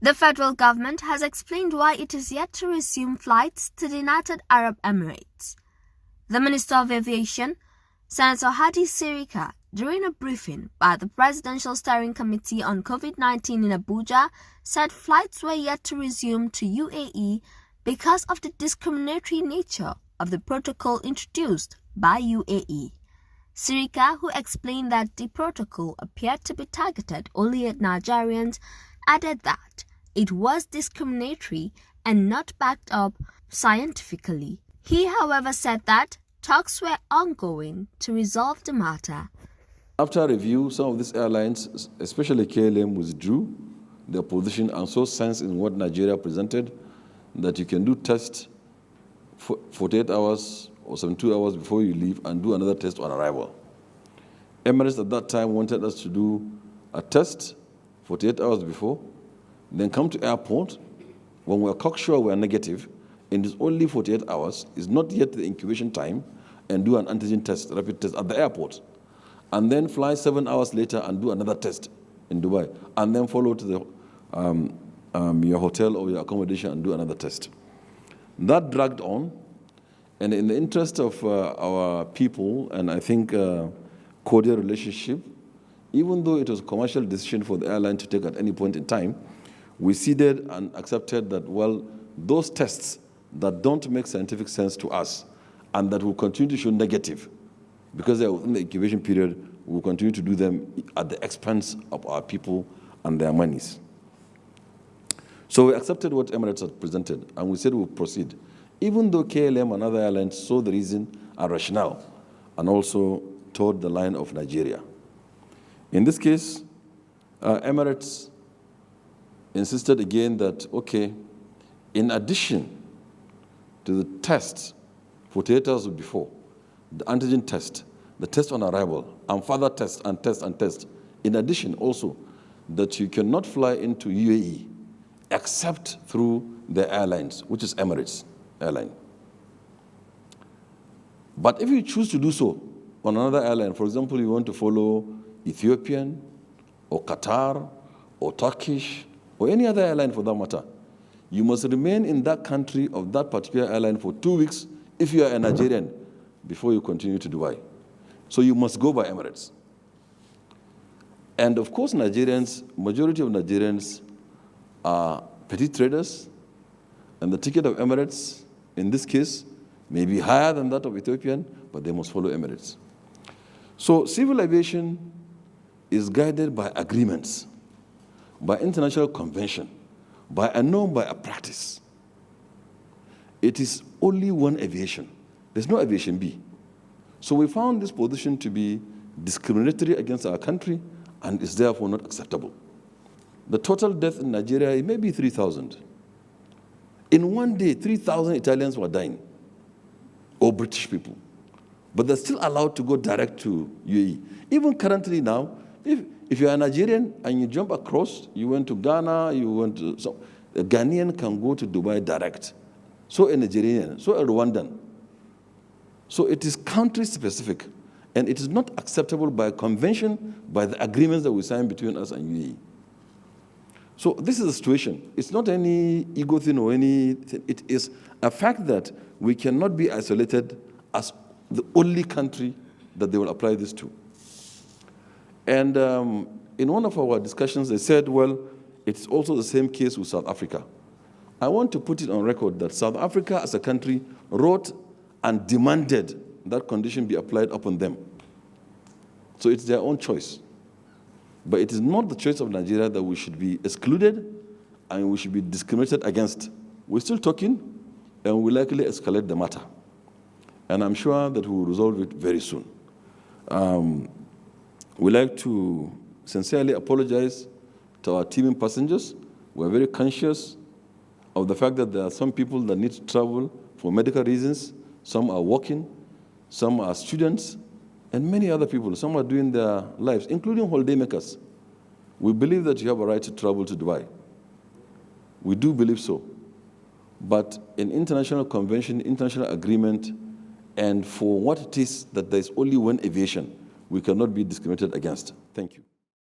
The federal government has explained why it is yet to resume flights to the United Arab Emirates. The Minister of Aviation, Senator Hadi Sirika, during a briefing by the Presidential Steering Committee on COVID-19 in Abuja, said flights were yet to resume to UAE because of the discriminatory nature of the protocol introduced by UAE. Sirika, who explained that the protocol appeared to be targeted only at Nigerians, added that it was discriminatory and not backed up scientifically. He, however, said that talks were ongoing to resolve the matter. After review, some of these airlines, especially KLM, withdrew their position and saw sense in what Nigeria presented, that you can do tests 48 hours or 72 hours before you leave and do another test on arrival. Emirates at that time wanted us to do a test 48 hours before, then come to airport. When we're cocksure we're negative, and it's only 48 hours, it's not yet the incubation time, and do an antigen test, rapid test at the airport. And then fly 7 hours later and do another test in Dubai, and then follow to your hotel or your accommodation and do another test. That dragged on, and in the interest of our people, and I think cordial relationship, even though it was a commercial decision for the airline to take at any point in time, we ceded and accepted that, well, those tests that don't make scientific sense to us and that will continue to show negative, because they are within the incubation period, we will continue to do them at the expense of our people and their monies. So we accepted what Emirates had presented, and we said we'll proceed, even though KLM and other airlines saw the reason and rationale and also towed the line of Nigeria. In this case, Emirates insisted again that, okay, in addition to the test 48 hours before, the antigen test, the test on arrival, and further test and test and test, in addition also that you cannot fly into UAE except through the airlines, which is Emirates airline. But if you choose to do so on another airline, for example, you want to follow Ethiopian or Qatar or Turkish or any other airline for that matter, you must remain in that country of that particular airline for 2 weeks if you are a Nigerian before you continue to Dubai. So you must go by Emirates. And of course, Nigerians, majority of Nigerians are petty traders, and the ticket of Emirates, in this case, may be higher than that of Ethiopian, but they must follow Emirates. So civil aviation is guided by agreements, by international convention, by a norm, by a practice. It is only one aviation. There's no aviation B. So we found this position to be discriminatory against our country and is therefore not acceptable. The total death in Nigeria may be 3,000. In one day, 3,000 Italians were dying, or British people. But they're still allowed to go direct to UAE. Even currently now, if you're a Nigerian and you jump across, you went to Ghana, you went to, so a Ghanaian can go to Dubai direct. So a Nigerian, so a Rwandan. So it is country specific, and it is not acceptable by convention, by the agreements that we sign between us and UAE. So this is the situation. It's not any ego thing or anything. It is a fact that we cannot be isolated as the only country that they will apply this to. And in one of our discussions, they said, well, it's also the same case with South Africa. I want to put it on record that South Africa as a country wrote and demanded that condition be applied upon them. So it's their own choice. But it is not the choice of Nigeria that we should be excluded and we should be discriminated against. We're still talking, and we'll likely escalate the matter. And I'm sure that we will resolve it very soon. We'd like to sincerely apologize to our teaming passengers. We're very conscious of the fact that there are some people that need to travel for medical reasons. Some are working, some are students, and many other people. Some are doing their lives, including holidaymakers. We believe that you have a right to travel to Dubai. We do believe so. But in international convention, international agreement, and for what it is that there is only one aviation, we cannot be discriminated against. Thank you.